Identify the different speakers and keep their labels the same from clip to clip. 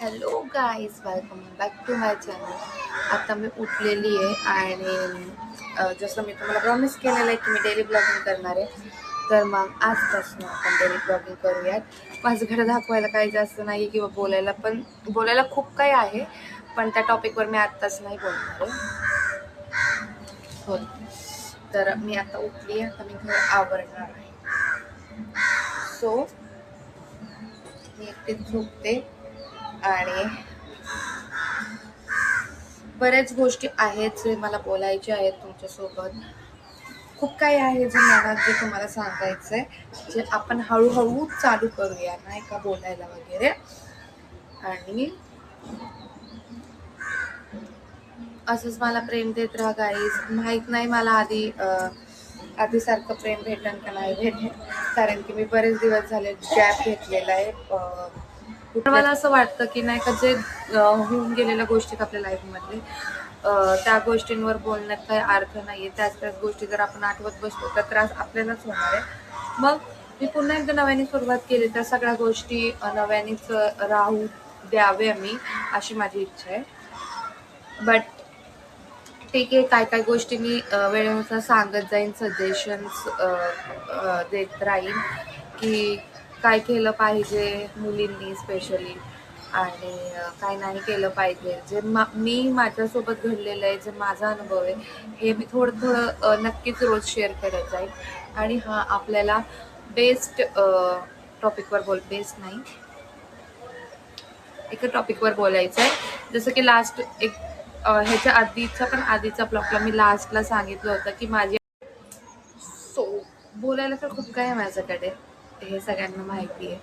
Speaker 1: Hello guys, welcome back to my channel. आता मी उठलेली आहे आणि जसं मी तुम्हाला प्रॉमिस केलेलं आहे की मी डेली ब्लॉगिंग करणार आहे, तर मग आजपासून आपण डेली ब्लॉगिंग करूयात. माझ्याकडे दाखवायला काही जास्त नाही किंवा बोलायला खूप काही आहे, पण त्या टॉपिकवर मी आत्ताच नाही बोलणार आहे. हो, तर मी आता उठली आहे, आता मी घर आवरणार आहे. सो मी एकटीच झोपते आणि बऱ्याच गोष्टी आहेत जे मला बोलायचे आहेत तुमच्यासोबत. खूप काही आहे जे मला तुम्हाला सांगायचं आहे, जे आपण हळूहळू चालू करूया, नाही का, बोलायला वगैरे. आणि असंच मला प्रेम देत राहा गाईज. माहीत नाही मला आधीसारखं प्रेम भेटेल का नाही भेटेल, कारण की मी बरेच दिवस झाले गॅप घेतलेला आहे. मला असं वाटतं की नाही का, जे होऊन गेलेल्या गोष्टी आपल्या लाईफमध्ये, त्या गोष्टींवर बोलण्यात काही अर्थ नाही आहे. त्याच गोष्टी जर आपण आठवत बसलो तर त्रास आपल्यालाच होणार आहे. मग मी पुन्हा एकदा नव्याने सुरुवात केली, त्या सगळ्या गोष्टी नव्यानेच राहू द्याव्या मी, अशी माझी इच्छा आहे. बट ठीक आहे, काय काय गोष्टी मी वेळेनुसार सांगत जाईन, सजेशन्स देत राहीन की काय केलं पाहिजे मुलींनी स्पेशली, आणि काय नाही केलं पाहिजे. जे मी माझ्यासोबत घडलेलं आहे, जे माझा अनुभव आहे, हे मी थोडं थोडं नक्कीच रोज शेअर करत जाईल. आणि हा आपल्याला बेस्ट टॉपिकवर बेस्ट नाही, एका टॉपिकवर बोलायचं आहे. जसं की लास्ट ह्याच्या आधीचा ब्लॉगला मी लास्टला सांगितलं होतं की माझी बोलायला तर खूप काय आहे माझ्याकडे, हे सगळ्यांना माहिती आहे.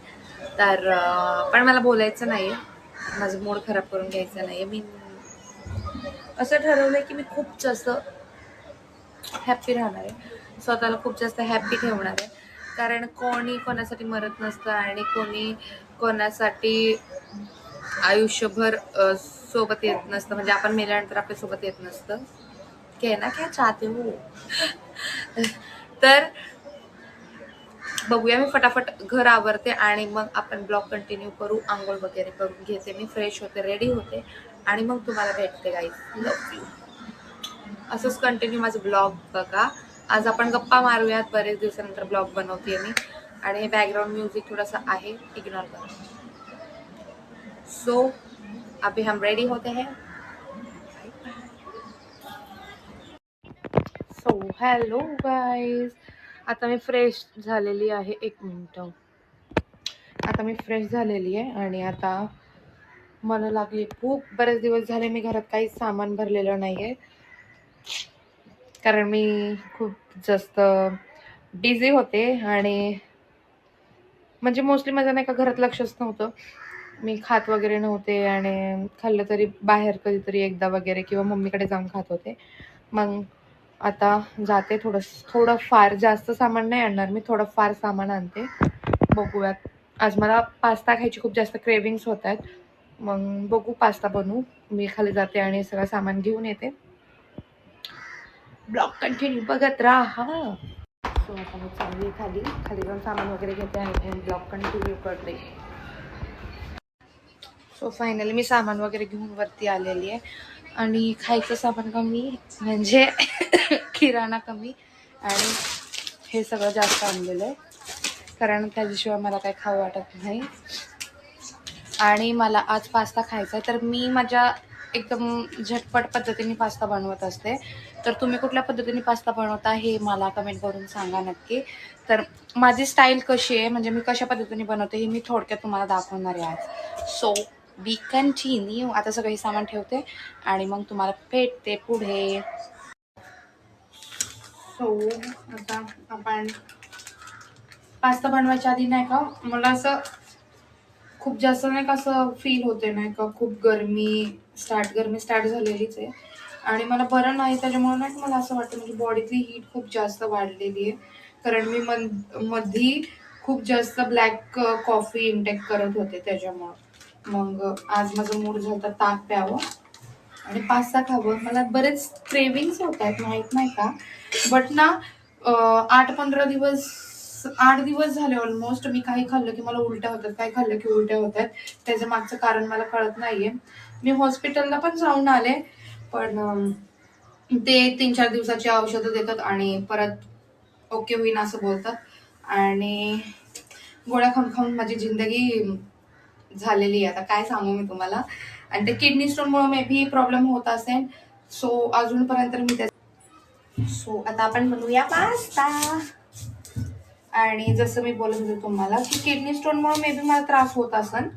Speaker 1: तर पण मला बोलायचं नाही आहे, माझं मूड खराब करून घ्यायचं नाही आहे. मी असं ठरवलं आहे की मी खूप जास्त हॅप्पी राहणार आहे, स्वतःला खूप जास्त हॅप्पी ठेवणार आहे. कारण कोणी कोणासाठी मरत नसतं आणि कोणी कोणासाठी आयुष्यभर सोबत येत नसतं. म्हणजे आपण मेल्यानंतर आपल्या सोबत येत नसतं. कहना क्या चाहते हो? तर बघूया, मी फटाफट घर आवरते आणि मग आपण ब्लॉग कंटिन्यू करू. आंघोळ वगैरे करून घेते, मी फ्रेश होते, रेडी होते आणि मग तुम्हाला भेटते गाईज. Love you. असंच कंटिन्यू माझं ब्लॉग बघा. आज आपण गप्पा मारूयात, बरेच दिवसानंतर ब्लॉग बनवते मी, आणि हे बॅकग्राउंड म्यूजिक थोडासा आहे, इग्नोर करा. सो अभी हम रेडी होते हैं. सो हॅलो गाईज, आता मी फ्रेश झालेली आहे. एक मिनिट, आता मी फ्रेश झालेली आहे आणि आता मला लागली भूक. बरेच दिवस झाले मी घरात काहीच सामान भरलेलं नाही आहे, कारण मी खूप जास्त बिझी होते. आणि म्हणजे मोस्टली माझं नाही का घरात लक्षच नव्हतं, मी खात वगैरे नव्हते, आणि खाल्लं तरी बाहेर कधीतरी एकदा वगैरे, किंवा मम्मीकडे जाऊन खात होते. मग आता जाते, थोडं फार जास्त सामान नाही आणणार मी, थोडं फार सामान आणते. बघूयात, आज मला पास्ता खायची खूप जास्त क्रेविंग्स होत आहेत. मग बघू, पास्ता बनवू. मी खाली जाते आणि सगळं सामान घेऊन येते. ब्लॉग कंटिन्यू बघत राहा. सो आता मी चालली खाली जाऊन सामान वगैरे घेते आणि ब्लॉग कंटिन्यू करते. सो फायनली मी सामान वगैरे घेऊन वरती आलेली आहे, आणि खायचं सामान कमी, म्हणजे किराणा कमी, आणि हे सगळं जास्त आणलेलं आहे, कारण त्याच्याशिवाय मला काही खावं वाटत नाही. आणि मला आज पास्ता खायचा आहे, तर मी माझ्या एकदम झटपट पद्धतीने पास्ता बनवत असते. तर तुम्ही कुठल्या पद्धतीने पास्ता बनवता हे मला कमेंट करून सांगा नक्की. तर माझी स्टाईल कशी आहे, म्हणजे मी कशा पद्धतीने बनवते, हे मी थोडक्यात तुम्हाला दाखवणार आहे आज. So we continue. आता सगळं सामान ठेवते आणि मग तुम्हाला भेटते पुढे. सो आता आपण पास्ता बनवायच्या आधी नाही का, मला असं खूप जास्त नाही का असं फील होते, नाही का, खूप गरमी स्टार्ट झालेलीच आहे, आणि मला बरं नाही, त्याच्यामुळे नाही मला असं वाटतं म्हणजे बॉडीतली हीट खूप जास्त वाढलेली आहे. कारण मी मधी खूप जास्त ब्लॅक कॉफी इंटेक करत होते, त्याच्यामुळं मग आज माझं मूड झालं ताक प्यावं आणि पास्ता खावं. मला बरेच क्रेविंग्स होत आहेत, माहीत नाही का, बट ना 8-15 दिवस 8 दिवस झाले ऑलमोस्ट. मी काही खाल्लं की मला उलट्या होतात, काही खाल्लं की उलट्या होतात. त्याचं मागचं कारण मला कळत नाहीये. मी हॉस्पिटलला पण जाऊन आले, पण ते 3-4 दिवसाची औषधं देतात आणि परत ओके होईन असं बोलतात. आणि गोळ्या खाऊन खाऊन माझी जिंदगी झालेली आहे, आता काय सांगू मी तुम्हाला. आणि ते किडनी स्टोनमुळे मे बी प्रॉब्लेम होत असेल. सो अजूनपर्यंत मी सो आता आपण बनवूया पास्ता. आणि जसं मी बोलत होते तुम्हाला की किडनी स्टोनमुळे मे बी मला त्रास होत असेल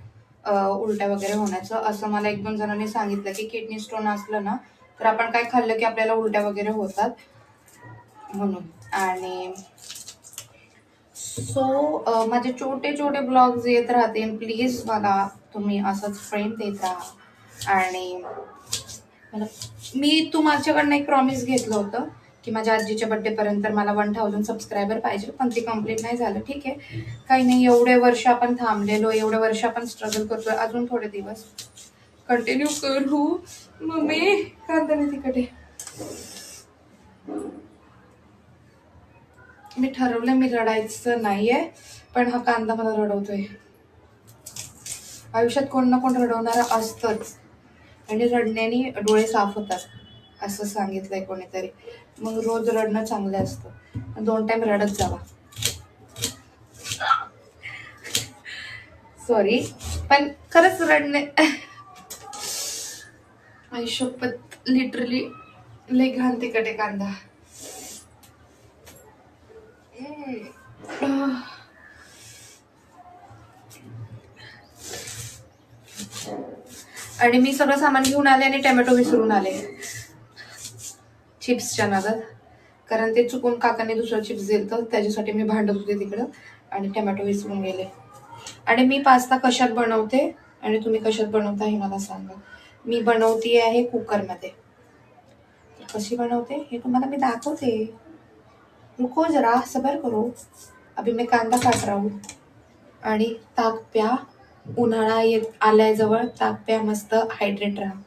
Speaker 1: उलट्या वगैरे होण्याचं. असं मला 1-2 जणांनी सांगितलं की किडनी स्टोन असलं ना तर आपण काय खाल्लं की आपल्याला उलट्या वगैरे होतात म्हणून. आणि सो माझे छोटे छोटे ब्लॉग्स येत राहतील. प्लीज मला तुम्ही असंच फ्रेंड देत राहा. आणि मी तुमच्याकडनं एक प्रॉमिस घेतलं होतं की माझ्या आजीच्या बर्थडे पर्यंत मला 1000 सबस्क्रायबर पाहिजे, पण ते कम्प्लीट नाही झालं. ठीक आहे, काही नाही. एवढे वर्ष आपण थांबलेलो, एवढे वर्ष आपण स्ट्रगल करतोय, अजून थोडे दिवस कंटिन्यू करू. मम्मी कांदा नाही तिकडे. मी ठरवलं मी रडायचं नाहीये, पण हा कांदा मला रडवतोय. आयुष्यात कोण ना कोण रडवणारा असतंच आणि रडण्याने डोळे साफ होतात असं सांगितलंय कोणीतरी. मग रोज रडणं चांगलं असतं, 2 टाइम रडत जावा. सॉरी, पण खरंच रडणे आयुष्यपत लिटरली लय घाण तिखट आहे कांदा. आणि मी सगळं सामान घेऊन आले आणि टोमॅटो विसरून आले चिप्सच्या नादात. कारण ते चुकून काकांनी दुसरं चिप्स दिलं तर त्याच्यासाठी मी भांडत होते तिकडं आणि टोमॅटो विसरून गेले. आणि मी पास्ता कशात बनवते आणि तुम्ही कशात बनवता हे मला सांगा. मी बनवती आहे कुकरमध्ये. कशी बनवते हे तुम्हाला मी दाखवते. रुको जरा सबर करो, अभी मैं कांदा काट रहा हूँ. आणि ताक प्या, उन्हाळा येत आलाय जवळ, ताक प्या, मस्त हायड्रेट राहा.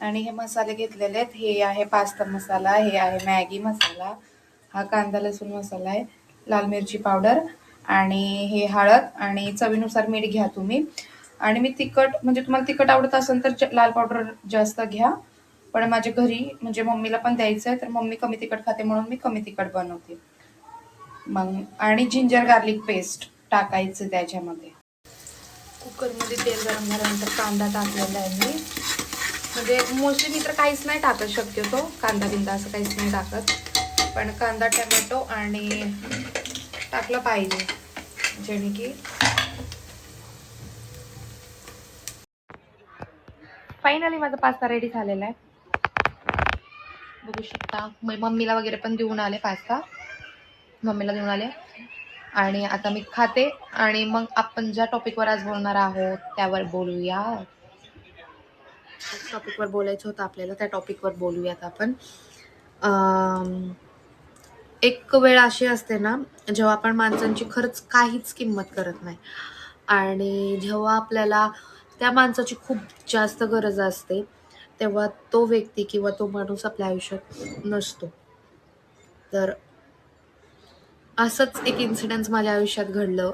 Speaker 1: आणि हे मसाले घेतलेले आहेत. हे आहे पास्ता मसाला, हे आहे मॅगी मसाला, हा कांदा लसूण मसाला आहे, लाल मिरची पावडर आणि हे हळद आणि चवीनुसार मीठ घ्या तुम्ही. आणि मी तिखट म्हणजे तुम्हाला तिखट आवडत असेल तर लाल पावडर जास्त घ्या, पण माझ्या घरी म्हणजे मम्मीला पण द्यायचं आहे तर मम्मी कमी तिखट खाते म्हणून मी कमी तिखट बनवते. मग आणि जिंजर गार्लिक पेस्ट टाकायचं त्याच्यामध्ये. कुकरमध्ये तेल गरम झाल्यानंतर कांदा टाकलेला आहे मी. म्हणजे मोस्टली मी तर काहीच नाही टाकत शक्यतो, कांदा बिंदा असं काहीच नाही टाकत, पण कांदा टोमॅटो आणि टाकलं पाहिजे जेणे की फायनली माझा पास्ता रेडी झालेला आहे. बघू शकता. मम्मीला वगैरे पण देऊन आले पास्ता, मम्मीला देऊन आले. आणि आता मी खाते आणि मग आपण ज्या टॉपिकवर आज बोलणार आहोत त्यावर बोलूया. टॉपिकवर बोलायचं होतं आपल्याला, त्या टॉपिकवर बोलूयात आपण. एक वेळ अशी असते ना जेव्हा आपण माणसांची खरंच काहीच किंमत करत नाही आणि जेव्हा आपल्याला त्या माणसाची खूप जास्त गरज असते तेव्हा तो व्यक्ती किंवा तो माणूस आपल्या आयुष्यात नसतो. तर असंच एक इन्सिडेंट माझ्या आयुष्यात घडलं.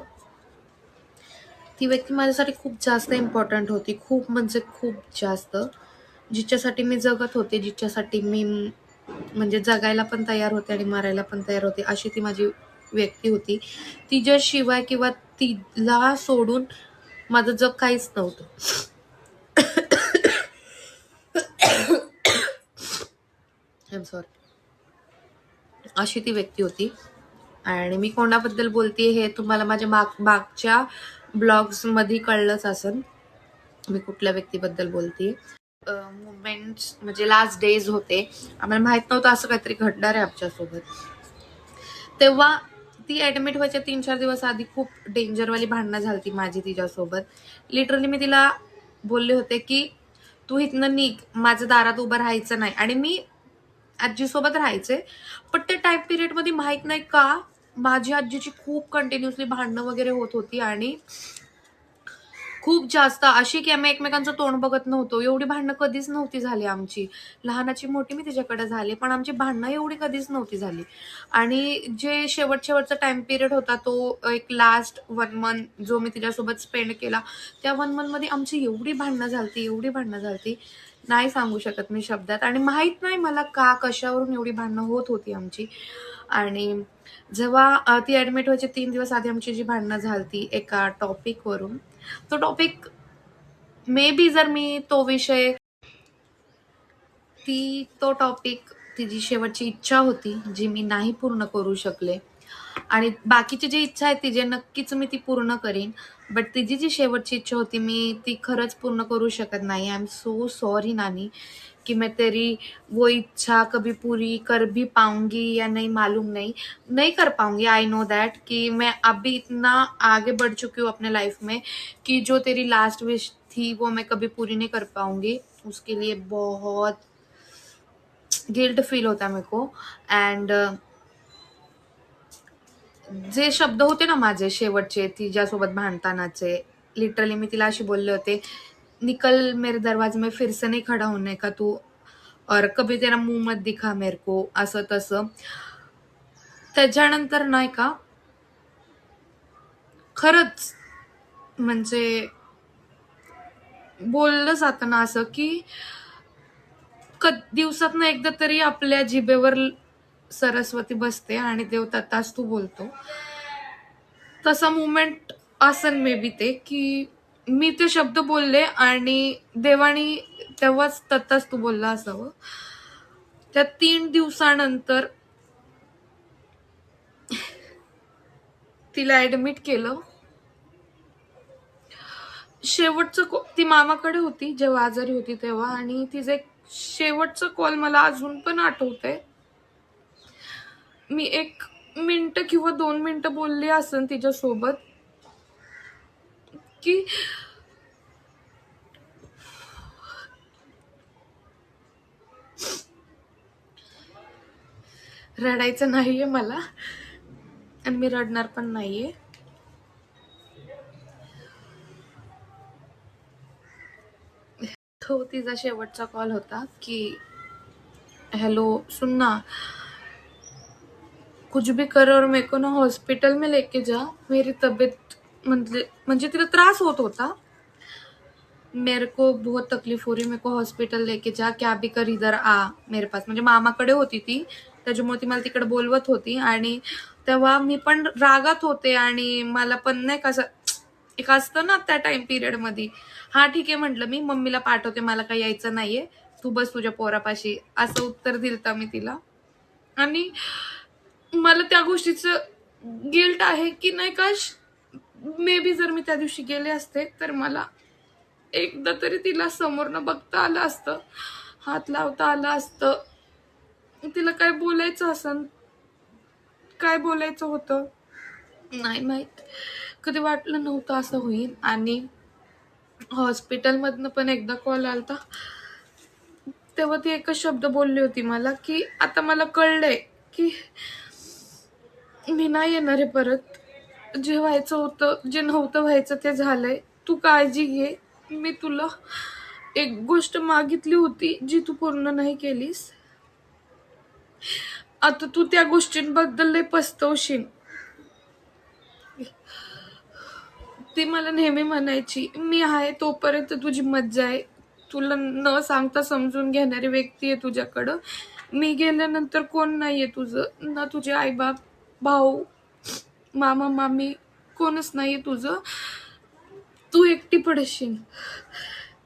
Speaker 1: ती व्यक्ती माझ्यासाठी खूप जास्त इम्पॉर्टंट होती, खूप म्हणजे खूप जास्त, जिच्यासाठी मी जगत होते, जिच्यासाठी मी म्हणजे जगायला पण तयार होते आणि मारायला पण तयार होते, अशी ती माझी व्यक्ती होती. तिच्याशिवाय किंवा तिला सोडून माझं जग काहीच नव्हतं. I am sorry. अशी ती व्यक्ती होती. आणि मी कोणाबद्दल बोलते हे तुम्हाला माझ्या मागच्या ब्लॉग्स मध्ये कळलंच असेल मी कुठल्या व्यक्तीबद्दल बोलते. मुमेंट्स म्हणजे लास्ट डेज होते, आम्हाला माहित नव्हतं असं काहीतरी घडणार आहे आमच्यासोबत. तेव्हा ती ऍडमिट व्हायच्या 3-4 दिवस आधी खूप डेंजरवाली भांडणं झाली माझी तिच्यासोबत. लिटरली मी तिला बोलले होते की तू इथनं निघ, माझं दारात उभं राहायचं नाही. आणि मी आजीसोबत राहायचे, पण त्या टाइम पिरियड मध्ये माहित नाही का माझी आजीची खूप कंटिन्युअसली भांडणं वगैरे होत होती. आणि खूप जास्त अशी की आम्ही एकमेकांचं तोंड बघत नव्हतो. एवढी भांडणं कधीच नव्हती झाली आमची. लहानाची मोठी मी तिच्याकडे झाली, पण आमची भांडणं एवढी कधीच नव्हती झाली. आणि जे शेवटचा टाइम पिरियड होता तो एक लास्ट 1 मंथ जो मी तिच्यासोबत स्पेंड केला, त्या 1 मंथमध्ये आमची एवढी भांडणं झालती, एवढी भांडणं झालती, नाही सांगू शकत मी शब्दात. आणि माहीत नाही मला का, कशावरून एवढी भांडणं होत होती आमची. आणि जेव्हा ती ॲडमिट व्हायची 3 दिवस आधी आमची जी भांडणं झालती एका टॉपिकवरून, तो टॉपिक मे बी जर मी तो विषय तो टॉपिक तिची शेवटची इच्छा होती जी मी नाही पूर्ण करू शकले, आणि बाकीची जी इच्छा आहे ती जे नक्कीच मी ती पूर्ण करीन, बट तिची जी शेवटची इच्छा होती मी ती खरंच पूर्ण करू शकत नाही. आय एम सो सॉरी नानी कि मैं तेरी वो इच्छा कभी पूरी कर भी पाऊंगी या नहीं मालूम नहीं, नहीं कर पाऊंगी. आई नो दैट कि मैं अभी इतना आगे बढ़ चुकी हूँ अपने लाइफ में कि जो तेरी लास्ट विश थी वो मैं कभी पूरी नहीं कर पाऊंगी. उसके लिए बहुत गिल्ट फील होता मेरे को. एंड जे शब्द होते ना माझे शेवटचे तिच्यासोबत भांडतानाचे, लिटरली मी तिला अशी बोलले होते, निकल मेरे दरवाजे में फिर से नहीं खड़ा होने का तू, और कभी तेरा मुंह मत दिखा मेरे को, असं तसं. त्याच्यानंतर नाही का खरंच म्हणजे बोललं जातं ना असं की दिवसातनं एकदा तरी आपल्या जिभेवर सरस्वती बसते आणि देव तथास्तु बोलतो. तसा मुमेंट असन मे बी ते की मी ते शब्द बोलले आणि देवानी तेव्हाच तथास्तु बोलला असावं. त्या 3 दिवसानंतर तिला ऍडमिट केलं. शेवटचं ती मामाकडे होती जेव्हा आजारी होती तेव्हा, आणि तिचं एक शेवटचं कॉल मला अजून पण आठवतंय. मी 1 मिनिट किंवा 2 मिनिटं बोलले असन तिच्यासोबत की रडायचं नाहीये मला आणि मी रडणार पण नाहीये. तो तिचा शेवटचा कॉल होता की हेलो सुन ना, कुछ भी कर और मेरे को ना हॉस्पिटल में लेके जा, मेरी तबीयत म्हणजे तिला त्रास होत होता, मेरे को बहुत तकलीफ हो रही, मेरे को हॉस्पिटल लेके जा, क्या भी कर इधर आ मेरे पास. म्हणजे मामाकडे होती ती, त्याच्यामुळे ती मला तिकडे बोलवत होती. आणि तेव्हा मी पण रागात होते आणि मला पण नाही कसं एक असतं ना त्या टाइम पिरियड मध्ये, हा ठीक आहे म्हटलं मी मम्मीला पाठवते, मला काही यायचं नाहीये, तू बस तुझ्या पोरापाशी, असं उत्तर दिलता मी तिला. आणि मला त्या गोष्टीचं गिल्ट आहे की नाही काश मे बी जर मी त्या दिवशी गेले असते तर मला एकदा तरी तिला समोरनं बघता आलं असतं, हात लावता आलं असतं, तिला काय बोलायचं असन, काय बोलायचं होतं नाही माहित, कधी वाटलं नव्हतं असं होईल. आणि हॉस्पिटलमधनं पण एकदा कॉल आलता, तेव्हा ती एकच शब्द बोलली होती मला की आता मला कळलंय की मी नाही येणार आहे परत, जे व्हायचं होतं, जे नव्हतं व्हायचं ते झालंय, तू काळजी घे, मी तुला एक गोष्ट मागितली होती जी तू पूर्ण नाही केलीस, आता तू त्या गोष्टींबद्दल लय पस्तवशील. ती मला नेहमी म्हणायची मी आहे तोपर्यंत तुझी मज्जा आहे, तुला न सांगता समजून घेणारी व्यक्ती आहे तुझ्याकडं, मी गेल्यानंतर कोण नाहीये तुझं, ना तुझे आईबाप, भाऊ, मामा मामी, कोणच नाहीये तुझं, तू एकटी पडशील,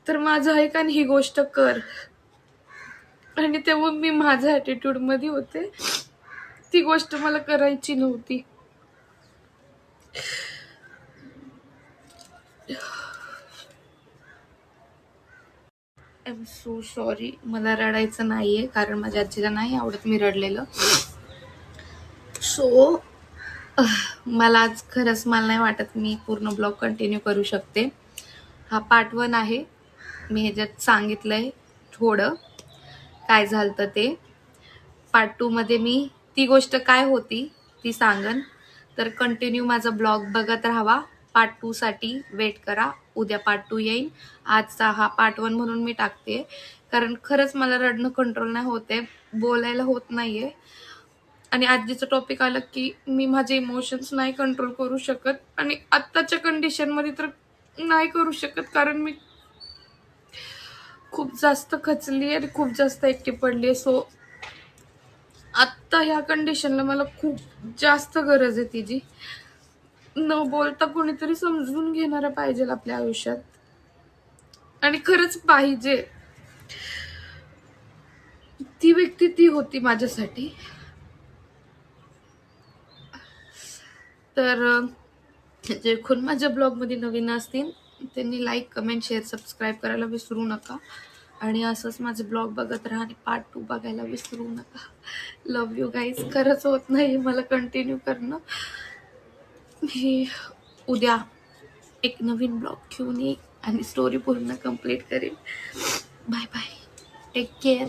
Speaker 1: तर माझं ऐक आणि ही गोष्ट कर. आणि तेव्हा मी माझ्या ॲटिट्यूड मध्ये होते, ती गोष्ट मला करायची नव्हती. आय एम सो सॉरी, मला रडायचं नाहीये कारण माझ्या आजीला नाही आवडत मी रडलेलं. सो मला आज खरंच मला नाही वाटत मी पूर्ण ब्लॉग कंटिन्यू करू शकते. हा पार्ट 1 आहे. मी ह्याच्यात सांगितलंय थोडं काय झालं ते. पार्ट 2 मध्ये मी ती गोष्ट काय होती ती सांगन, तर कंटिन्यू माझा ब्लॉग बघत राहावा. पार्ट 2 साठी वेट करा. उद्या पार्ट 2 येईल. आजचा हा पार्ट 1 म्हणून मी टाकते, कारण खरंच मला रडणं कंट्रोल नाही होते, बोलायला होत नाहीये. आणि आजीचं टॉपिक आलं की मी माझे इमोशन्स नाही कंट्रोल करू शकत, आणि आत्ताच्या कंडिशनमध्ये तर नाही करू शकत, कारण मी खूप जास्त खचली आणि खूप जास्त एकटी पडली. सो आत्ता ह्या कंडिशनला मला खूप जास्त गरज आहे तिची. न बोलता कोणीतरी समजून घेणारं पाहिजे आपल्या आयुष्यात, आणि खरंच पाहिजे. ती व्यक्ती ती होती माझ्यासाठी. तर जे कोण माझ्या ब्लॉगमध्ये नवीन असतील त्यांनी लाईक, कमेंट, शेअर, सबस्क्राईब करायला विसरू नका. आणि असंच माझे ब्लॉग बघत राहा आणि पार्ट 2 बघायला विसरू नका. Love you guys. खरंच होत नाही मला कंटिन्यू करणं. मी उद्या एक नवीन ब्लॉग घेऊन येईन आणि स्टोरी पूर्ण कंप्लीट करेन. Bye bye. Take care.